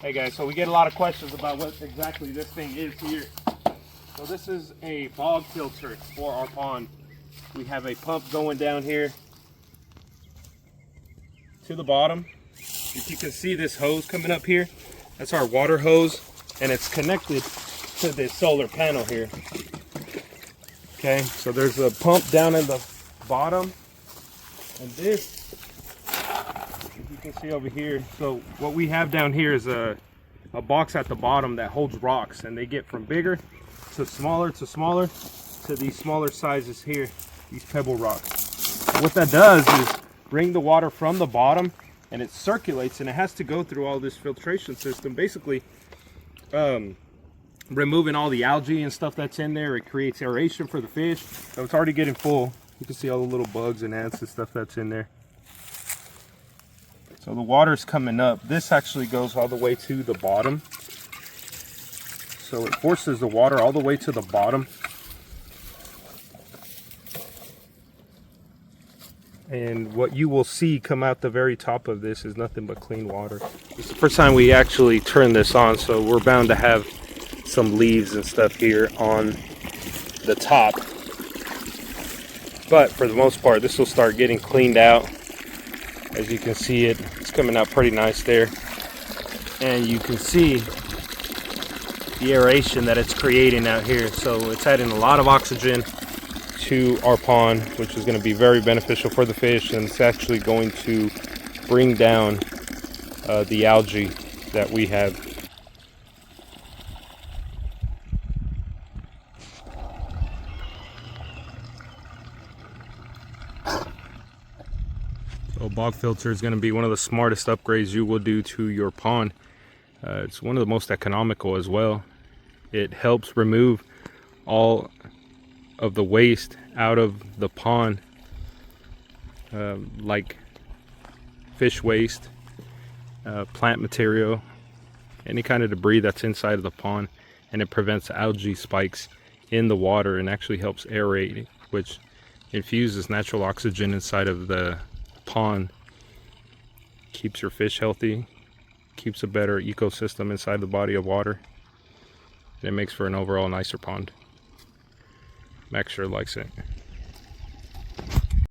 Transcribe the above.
Hey guys, so we get a lot of questions about what exactly this thing is here. So this is a bog filter for our pond. We have a pump going down here to the bottom. If you can see this hose coming up here, that's our water hose, and it's connected to this solar panel here. Okay, so there's a pump down in the bottom, and this, you can see over here. So what we have down here is a box at the bottom that holds rocks, and they get from bigger to smaller to these smaller sizes here, these pebble rocks. What that does is bring the water from the bottom, and it circulates, and it has to go through all this filtration system, basically removing all the algae and stuff that's in there. It creates aeration for the fish, so it's already getting full. You can see all the little bugs and ants and stuff that's in there. So the water's coming up. This actually goes all the way to the bottom. So it forces the water all the way to the bottom. And what you will see come out the very top of this is nothing but clean water. It's the first time we actually turn this on, so we're bound to have some leaves and stuff here on the top. But for the most part, this will start getting cleaned out. As you can see, it's coming out pretty nice there. And you can see the aeration that it's creating out here. So it's adding a lot of oxygen to our pond, which is going to be very beneficial for the fish, and it's actually going to bring down the algae that we have. So a bog filter is going to be one of the smartest upgrades you will do to your pond. It's one of the most economical as well. It helps remove all of the waste out of the pond, like fish waste, plant material, any kind of debris that's inside of the pond, and it prevents algae spikes in the water and actually helps aerate, which infuses natural oxygen inside of the pond, keeps your fish healthy, keeps a better ecosystem inside the body of water, and it makes for an overall nicer pond. Max sure likes it.